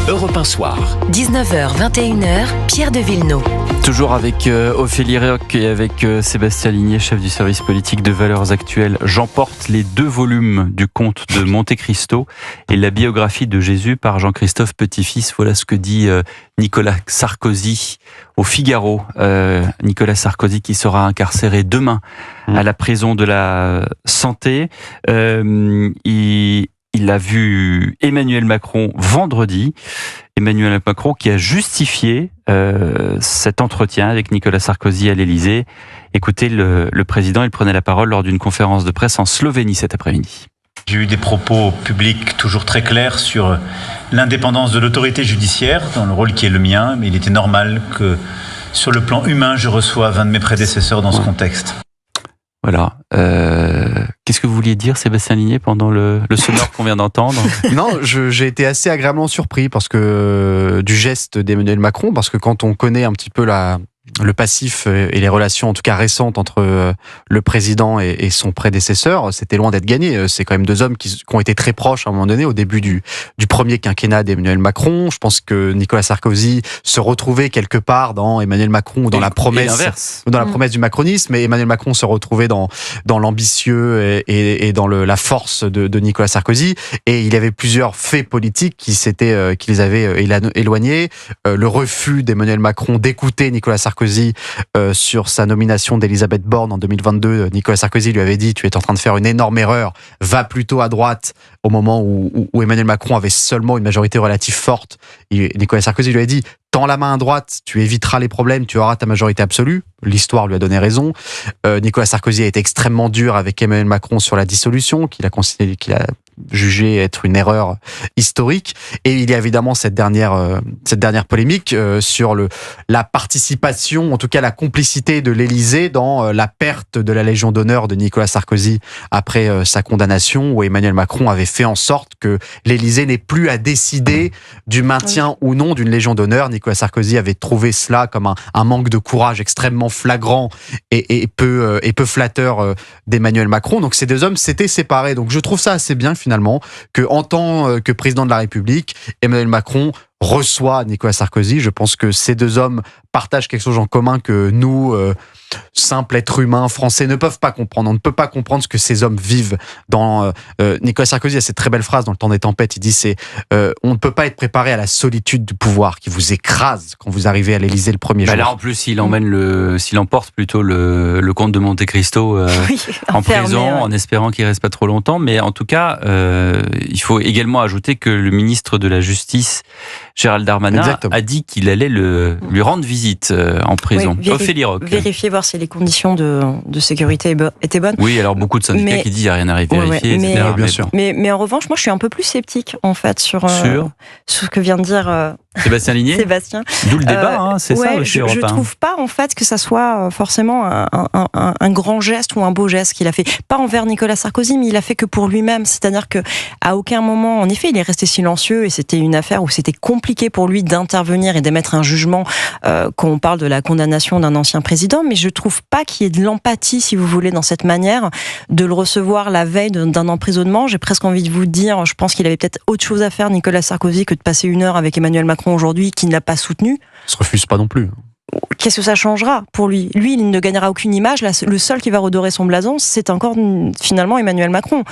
Europe 1 Soir. 19h, 21h, Pierre de Villeneuve. Toujours avec Ophélie Roch et avec Sébastien Ligné, chef du service politique de Valeurs Actuelles. J'emporte les 2 volumes du Comte de Monte Cristo et la biographie de Jésus par Jean-Christophe Petit-Fils. Voilà ce que dit Nicolas Sarkozy au Figaro. Nicolas Sarkozy qui sera incarcéré demain à la prison de la Santé. Il a vu Emmanuel Macron vendredi. Emmanuel Macron qui a justifié cet entretien avec Nicolas Sarkozy à l'Élysée. Écoutez, le président, il prenait la parole lors d'une conférence de presse en Slovénie cet après-midi. J'ai eu des propos publics toujours très clairs sur l'indépendance de l'autorité judiciaire, dans le rôle qui est le mien, mais il était normal que, sur le plan humain, je reçoive un de mes prédécesseurs dans ce contexte. Voilà. Qu'est-ce que vous vouliez dire, Sébastien Ligné, pendant le sonore qu'on vient d'entendre ? Non, j'ai été assez agréablement surpris du geste d'Emmanuel Macron, parce que quand on connaît un petit peu le passif et les relations, en tout cas récentes, entre le président et son prédécesseur, c'était loin d'être gagné. C'est quand même 2 hommes qui ont été très proches à un moment donné, au début du premier quinquennat d'Emmanuel Macron. Je pense que Nicolas Sarkozy se retrouvait quelque part dans Emmanuel Macron ou dans la promesse du macronisme, et Emmanuel Macron se retrouvait dans l'ambitieux et dans la force de Nicolas Sarkozy. Et il y avait plusieurs faits politiques qui les avaient éloignés. Le refus d'Emmanuel Macron d'écouter Nicolas Sarkozy sur sa nomination d'Elisabeth Borne en 2022. Nicolas Sarkozy lui avait dit « Tu es en train de faire une énorme erreur, va plutôt à droite » au moment où Emmanuel Macron avait seulement une majorité relative forte. Et Nicolas Sarkozy lui avait dit « Tends la main à droite, tu éviteras les problèmes, tu auras ta majorité absolue ». L'histoire lui a donné raison. Nicolas Sarkozy a été extrêmement dur avec Emmanuel Macron sur la dissolution, qu'il a jugé être une erreur historique. Et il y a évidemment cette dernière polémique sur la participation, en tout cas la complicité de l'Élysée dans la perte de la Légion d'honneur de Nicolas Sarkozy après sa condamnation, où Emmanuel Macron avait fait en sorte que l'Élysée n'ait plus à décider du maintien ou non d'une Légion d'honneur. Nicolas Sarkozy avait trouvé cela comme un manque de courage extrêmement flagrant et peu flatteur d'Emmanuel Macron. Donc ces 2 hommes s'étaient séparés. Donc je trouve ça assez bien finalement que, en tant que président de la République, Emmanuel Macron reçoit Nicolas Sarkozy. Je pense que ces 2 hommes partagent quelque chose en commun que nous, simples êtres humains français, ne peuvent pas comprendre. On ne peut pas comprendre ce que ces hommes vivent. Nicolas Sarkozy a cette très belle phrase dans Le Temps des tempêtes. Il dit on ne peut pas être préparé à la solitude du pouvoir qui vous écrase quand vous arrivez à l'Élysée le premier jour. Là, en plus, s'il emporte plutôt le comte de Monte Cristo en prison, en espérant qu'il reste pas trop longtemps. Mais en tout cas, il faut également ajouter que le ministre de la Justice, Gérald Darmanin, a dit qu'il allait lui rendre visite en prison. Ophélie Roch. Vérifier, voir si les conditions de sécurité étaient bonnes. Oui, alors beaucoup de syndicats qui disent qu'il n'y a rien à vérifier, etc. Bien sûr. Mais en revanche, moi je suis un peu plus sceptique en fait sur ce que vient de dire Sébastien Ligné. D'où le débat, c'est ça aussi. Je trouve pas en fait que ça soit forcément un grand geste ou un beau geste qu'il a fait. Pas envers Nicolas Sarkozy, mais il a fait que pour lui-même. C'est-à-dire que à aucun moment, en effet, il est resté silencieux et c'était une affaire où c'était compliqué pour lui d'intervenir et d'émettre un jugement quand on parle de la condamnation d'un ancien président. Mais je trouve pas qu'il y ait de l'empathie, si vous voulez, dans cette manière de le recevoir la veille d'un emprisonnement. J'ai presque envie de vous dire, je pense qu'il avait peut-être autre chose à faire, Nicolas Sarkozy, que de passer 1 heure avec Emmanuel Macron aujourd'hui, qui ne l'a pas soutenu. Il se refuse pas non plus. Qu'est-ce que ça changera pour lui ? Lui, il ne gagnera aucune image. Le seul qui va redorer son blason, c'est encore finalement Emmanuel Macron,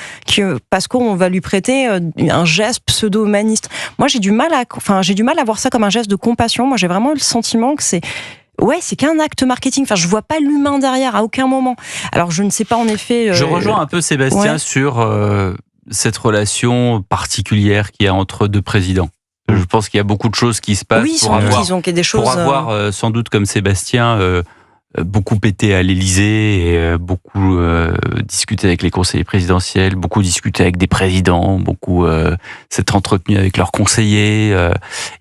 parce qu'on va lui prêter un geste pseudo-humaniste. Moi, j'ai du mal à voir ça comme un geste de compassion. Moi, j'ai vraiment le sentiment que c'est qu'un acte marketing. Enfin, je vois pas l'humain derrière à aucun moment. Alors, je ne sais pas en effet. Je rejoins un peu Sébastien sur cette relation particulière qu'il y a entre 2 présidents. Je pense qu'il y a beaucoup de choses qui se passent pour avoir sans doute comme Sébastien beaucoup été à l'Élysée et beaucoup discuté avec les conseillers présidentiels, beaucoup discuté avec des présidents, beaucoup s'être entretenu avec leurs conseillers.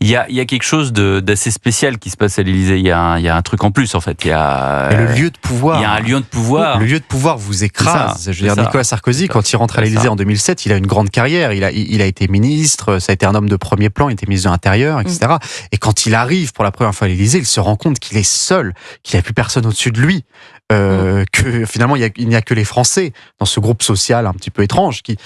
Il y a quelque chose d'assez spécial qui se passe à l'Élysée. Il y a un truc en plus en fait. Il y a le lieu de pouvoir. Il y a un lieu de pouvoir. Le lieu de pouvoir vous écrase. Je veux dire, Nicolas Sarkozy, quand il rentre à l'Élysée en 2007, il a une grande carrière. Il a été ministre. Ça a été un homme de premier plan. Il était ministre de l'Intérieur, etc. Et quand il arrive pour la première fois à l'Élysée, il se rend compte qu'il est seul, qu'il n'y a plus personne au-dessus de lui. que finalement il n'y a que les Français dans ce groupe social un petit peu étrange qui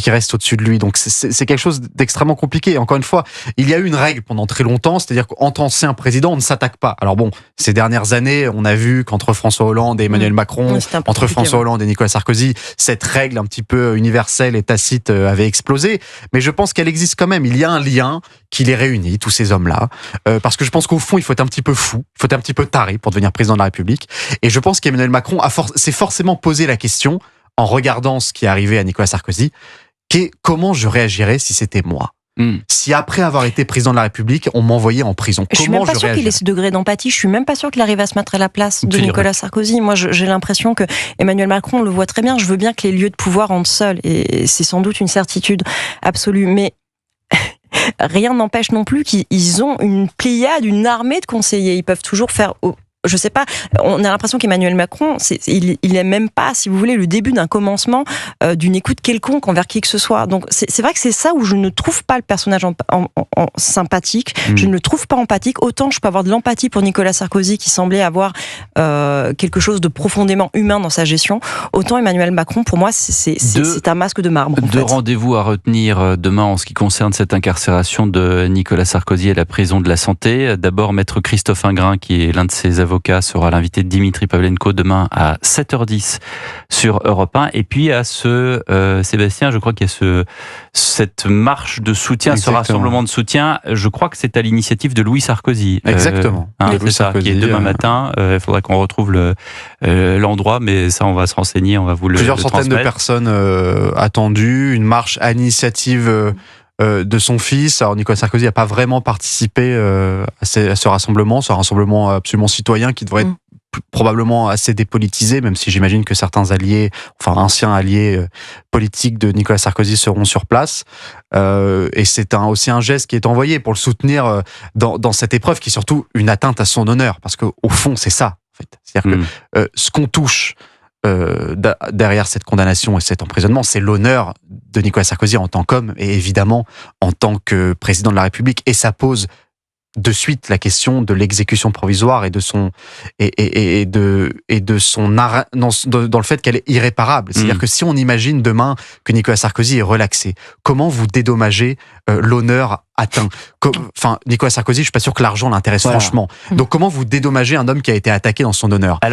reste au-dessus de lui. Donc c'est quelque chose d'extrêmement compliqué. Encore une fois, il y a eu une règle pendant très longtemps, c'est-à-dire qu'entre anciens présidents, on ne s'attaque pas. Alors bon, ces dernières années, on a vu qu'entre François Hollande et Emmanuel Macron, entre François Hollande et Nicolas Sarkozy, cette règle un petit peu universelle et tacite avait explosé. Mais je pense qu'elle existe quand même. Il y a un lien qui les réunit, tous ces hommes-là. Parce que je pense qu'au fond, il faut être un petit peu fou, il faut être un petit peu taré pour devenir président de la République. Et je pense qu'Emmanuel Macron s'est forcément posé la question, en regardant ce qui est arrivé à Nicolas Sarkozy, comment je réagirais si c'était moi ? Si après avoir été président de la République, on m'envoyait en prison, je suis même pas sûr qu'il ait ce degré d'empathie. Je suis même pas sûr qu'il arrive à se mettre à la place de Nicolas Sarkozy. Moi, j'ai l'impression que Emmanuel Macron le voit très bien. Je veux bien que les lieux de pouvoir rentrent seuls, et c'est sans doute une certitude absolue. Mais rien n'empêche non plus qu'ils ont une pléiade, une armée de conseillers. Ils peuvent toujours faire. Je sais pas, on a l'impression qu'Emmanuel Macron, il n'est même pas, si vous voulez, le début d'un commencement d'une écoute quelconque envers qui que ce soit. Donc c'est vrai que c'est ça où je ne trouve pas le personnage sympathique, je ne le trouve pas empathique. Autant je peux avoir de l'empathie pour Nicolas Sarkozy qui semblait avoir quelque chose de profondément humain dans sa gestion, autant Emmanuel Macron, pour moi, c'est un masque de marbre. Deux rendez-vous à retenir demain en ce qui concerne cette incarcération de Nicolas Sarkozy à la prison de la Santé. D'abord, maître Christophe Ingrand, qui est l'un de ses avocats, sera l'invité de Dimitri Pavlenko demain à 7h10 sur Europe 1. Et puis à Sébastien, je crois qu'il y a cette marche de soutien, ce rassemblement de soutien. Je crois que c'est à l'initiative de Louis Sarkozy. Exactement. C'est ça, qui est demain matin. Il faudra qu'on retrouve l'endroit, mais ça, on va se renseigner, on va vous le Plusieurs transmettre. centaines de personnes attendues, une marche à l'initiative de son fils. Alors Nicolas Sarkozy n'a pas vraiment participé à ce rassemblement. C'est un rassemblement absolument citoyen qui devrait être probablement assez dépolitisé, même si j'imagine que certains alliés, enfin anciens alliés politiques de Nicolas Sarkozy seront sur place. Et c'est aussi un geste qui est envoyé pour le soutenir dans cette épreuve qui est surtout une atteinte à son honneur. Parce qu'au fond, c'est ça. En fait. C'est-à-dire que ce qu'on touche derrière cette condamnation et cet emprisonnement, c'est l'honneur de Nicolas Sarkozy en tant qu'homme et évidemment en tant que président de la République, et ça pose de suite la question de l'exécution provisoire et de son dans le fait qu'elle est irréparable. C'est-à-dire que si on imagine demain que Nicolas Sarkozy est relaxé, comment vous dédommagez l'honneur atteint? Enfin, Nicolas Sarkozy, je suis pas sûr que l'argent l'intéresse franchement. Donc comment vous dédommagez un homme qui a été attaqué dans son honneur?